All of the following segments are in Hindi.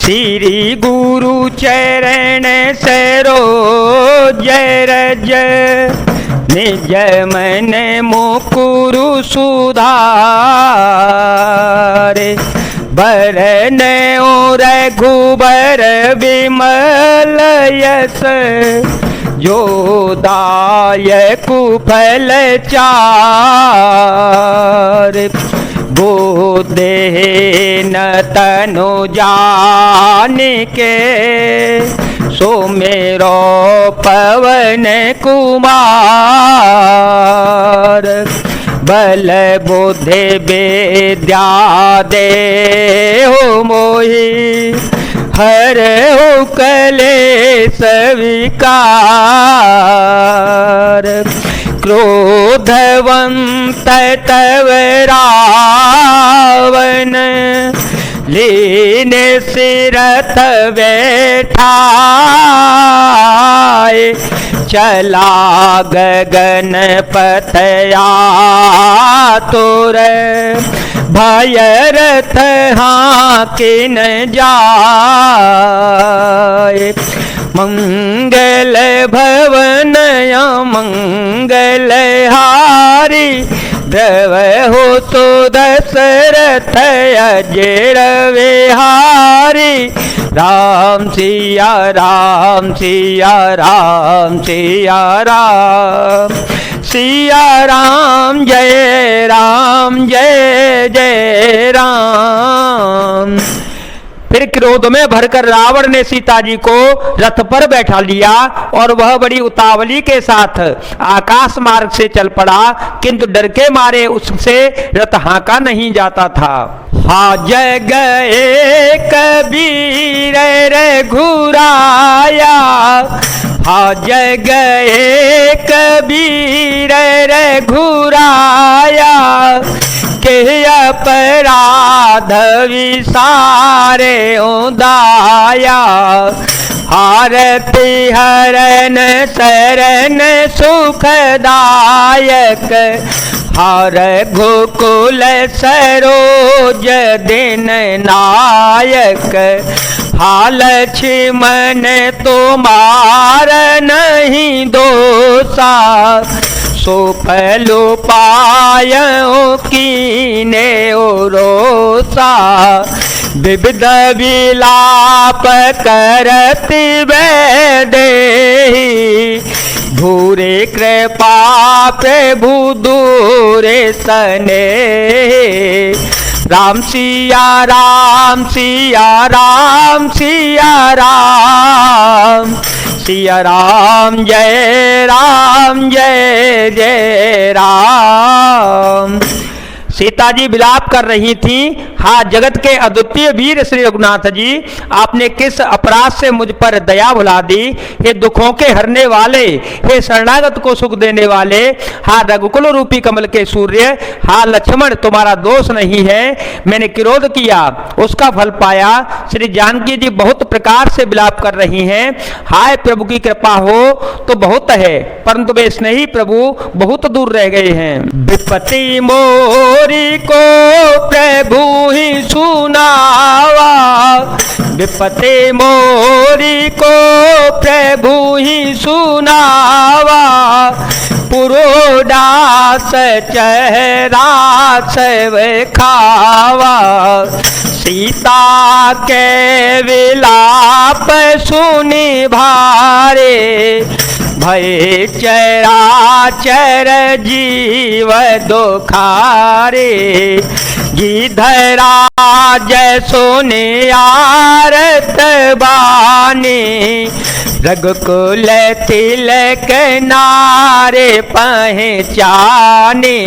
श्री गुरु चरण सरोज रज निज मन मुकुरु सुधारे बरन रघुबर विमल यस जो दायकु फल चार बोधेन तनु जानिके सुमेरो पवन कुमार बल बुद्धि विद्या देहु मोहि हर हो कलेश विकार क्रोधवंत तव रावण लीन सिरथ बैठाए चला गगन पथया तोर भयरथ हाकिन जाए मंगल भवन मंगल हारी द्रव हो तो दशरथ अजर विहारी राम सिया राम सिया राम सिया राम सिया राम जय जय राम। फिर क्रोध में भरकर रावण ने सीता जी को रथ पर बैठा लिया और वह बड़ी उतावली के साथ आकाश मार्ग से चल पड़ा, किंतु डर के मारे उससे रथ हाँका नहीं जाता था। हा जग कबीर रघुराया हा जग कबीर रघुराया के अपराध विसारे उदाया आरती हरन शरण सुखदायक हर गोकुल सरोज दिन नायक हाल छिमन तुम्हार नहीं दोषा सो पलो पायों कीने रोसा विविध विलाप करती वैदेही भूरे कृपा प्रभु दूरे सने राम सिया राम सिया राम सिया राम सिया राम जय जय राम। सीता जी विलाप कर रही थी। हाँ जगत के अद्वितीय वीर श्री रघुनाथ जी, आपने किस अपराध से मुझ पर दया भुला दी। हे दुखों के हरने वाले, हे शरणागत को सुख देने वाले, हाँ रघुकुल रूपी कमल के सूर्य, हाँ लक्ष्मण तुम्हारा दोष नहीं है। मैंने क्रोध किया, उसका फल पाया। श्री जानकी जी बहुत प्रकार से विलाप कर रही हैं। हाय प्रभु की कृपा हो तो बहुत है, परंतु वे स्नेही प्रभु बहुत दूर रह गए हैं। विपत्ति मोरी को प्रभु ही सुनावा, विपत्ति मोरी को प्रभु ही सुनावा, पुरोडास चेहरा सब खावा, सीता के विलाप सुनी भारे, भय चराचर जीव दुखारे, गिधराज सुने आरत बानी, रघुकुल तिलक नारे पहचाने,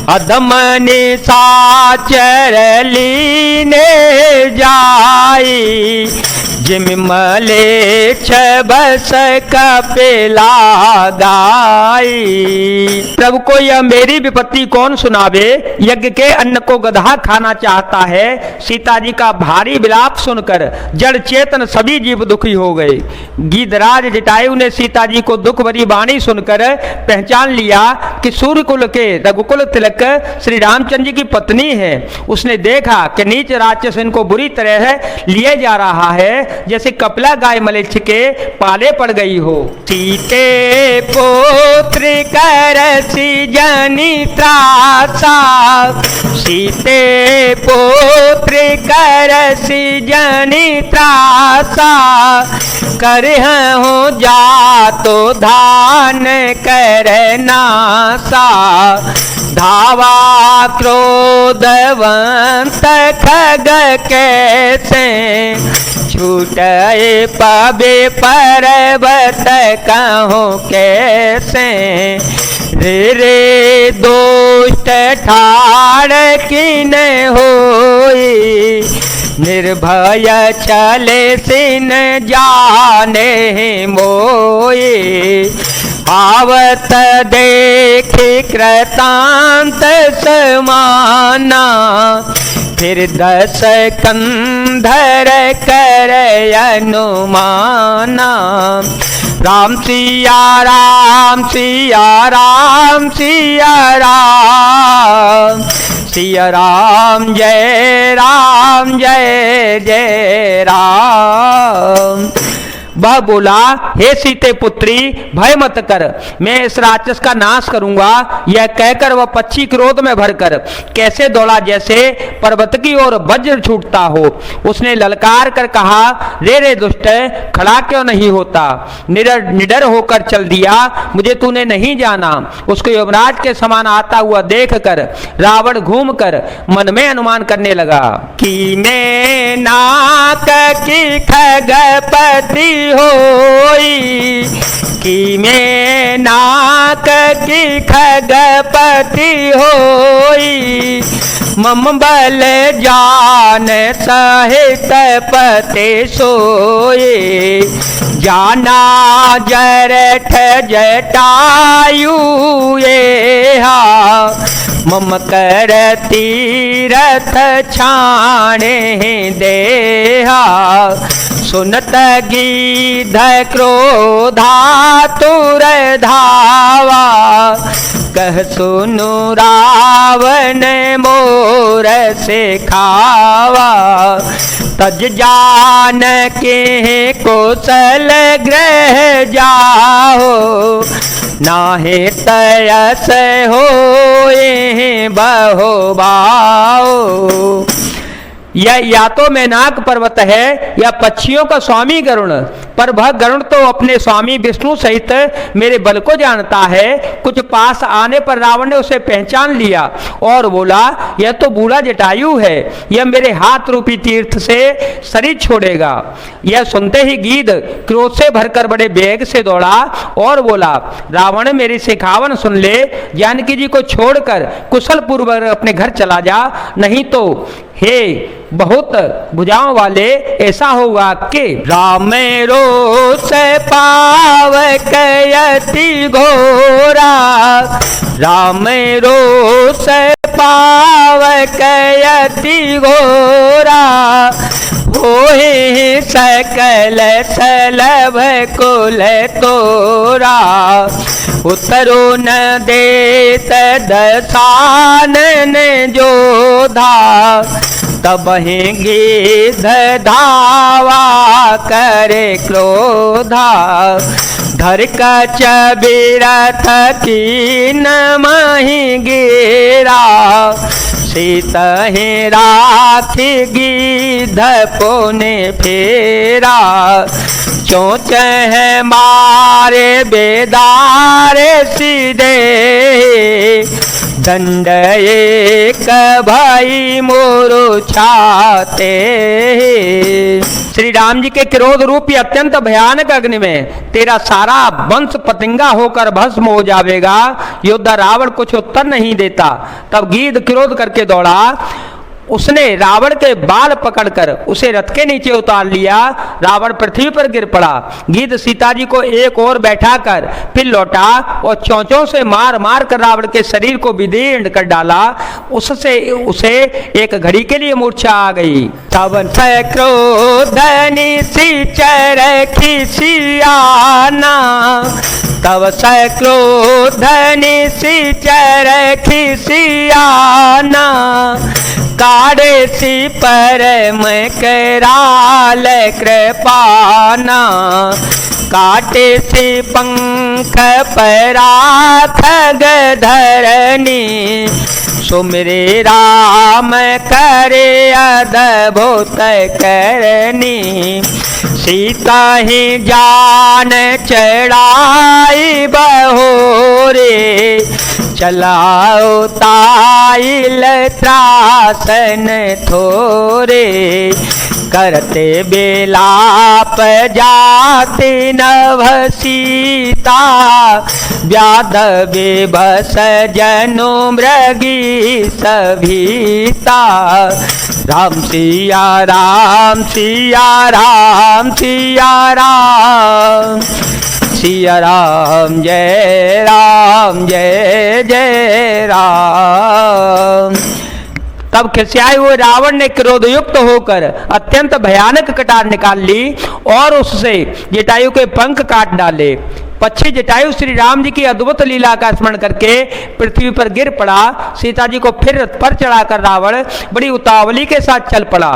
अधम निशाचर लीने जाई, जिम मलेच्छ बस कपिला गाई। प्रभु को यह मेरी विपत्ति कौन सुनावे, यज्ञ के अन्न को गधा खाना चाहता है। सीता जी का भारी विलाप सुनकर जड़ चेतन सभी जीव दुखी हो गए। गीधराज जटायु ने सीता जी को दुख भरी वाणी सुनकर पहचान लिया कि सूर्य कुल के रघुकुल तिलक श्री रामचंद्र जी की पत्नी है। उसने देखा कि नीच राक्षस इनको बुरी तरह लिए जा रहा है, जैसे कपिला गाय मलेच्छ के पाले पड़ गई हो। सीते पुत्र करसी जनि त्रासा, सीते पुत्र करसी जनि त्रासा, करहु जातो धान करनासा, धावा क्रोधवंत खग कैसे, छूटे पबे पर्वत कहूँ कैसे, रे रे दुष्ट ठाड़ किन होई, निर्भय चले सिन जाने मोए, आवत देखी कृतांत समाना, फिर दस कंधर कर अनुमाना, राम सिया राम सिया राम सिया राम, सिया राम जय जय राम। वह बोला, हे सीते पुत्री भय मत कर, मैं इस राक्षस का नाश करूंगा। यह कहकर वह पक्षी क्रोध में भरकर कैसे दौड़ा जैसे पर्वत की ओर वज्र छूटता हो। उसने ललकार कर कहा, रे रे दुष्ट, खड़ा क्यों नहीं होता? निडर होकर चल दिया, मुझे तूने नहीं जाना। उसको यमराज के समान आता हुआ देख कर रावण घूम कर मन में अनुमान करने लगा कि ने नाक की खगपति होई, कि मैं नाक की खगपति होई, मम बल जान सहित पते सोए, जाना जरठ जटायु ये हा, मम कर तीरथ छाणे देहा, सुनत गीध क्रोधातुर धावा, कह सुनु रावण मोर से खावा, तज जान के कौशल ग्रह जाओ, नाहे तयस होए बहु बाओ। यह या तो मैनाक पर्वत है या पक्षियों का स्वामी गरुण, पर वह गरुण तो अपने स्वामी विष्णु सहित मेरे बल को जानता है। कुछ पास आने पर रावण ने उसे पहचान लिया और बोला, यह तो बूढ़ा जटायु है, यह मेरे हाथ रूपी तीर्थ से शरीर छोड़ेगा। यह सुनते ही गीध क्रोध से भरकर बड़े वेग से दौड़ा और बोला, रावण मेरी सिखावन सुन ले, जानकी जी को छोड़कर कुशल पूर्वक अपने घर चला जा, नहीं तो हे बहुत भुजाओं वाले ऐसा होगा कि राम रोष पाव कयति घोरा, राम रोष पाव कयति घोरा, होए सकल सलभ कुल तोरा, उतरो न देत दसानन जोधा, तब गीध धावा करे क्रोधा, धर कच बिरथ कीन मही गिरा, सीतहि राखी गीध पुनि फेरा, चोच है मारे बेदारे सीधे, दंड एक भाई मोरो छाते। श्री राम जी के क्रोध रूपी अत्यंत भयानक अग्नि में तेरा सारा वंश पतंगा होकर भस्म हो जाएगा। योद्धा रावण कुछ उत्तर नहीं देता। तब गीध क्रोध करके दौड़ा उसने रावण के बाल पकड़कर उसे रथ के नीचे उतार लिया। रावण पृथ्वी पर गिर पड़ा। गिद्ध सीता जी को एक और बैठाकर फिर लौटा और चोंचों से मार मार कर रावण के शरीर को विदीर्ण कर डाला। उससे उसे एक घड़ी के लिए मूर्छा आ गई। तब क्रोध निशिचर खिसियाना, तब क्रोध निशिचर खिसियाना, काढ़े सी परम कराल कृपाना, काटे से पंख पराखग धरनी, सुमिरे राम करे अद्भुत करनी, सीता ही जान चढ़ाई बहोरे, चलाओ ताइल त्रासन थोरे, करते बेलाप जाति नभ सीता, व्याध बेबस जनु मृगी सभीता, राम सिया राम सिया राम सिया राम, सिया राम जय जय राम। तब खिसियाए हुए रावण ने क्रोधयुक्त होकर अत्यंत भयानक कटार निकाल ली और उससे जटायु के पंख काट डाले। पक्षी जटायु श्री राम जी की अद्भुत लीला का स्मरण करके पृथ्वी पर गिर पड़ा। सीता जी को फिर रथ पर चढ़ाकर रावण बड़ी उतावली के साथ चल पड़ा।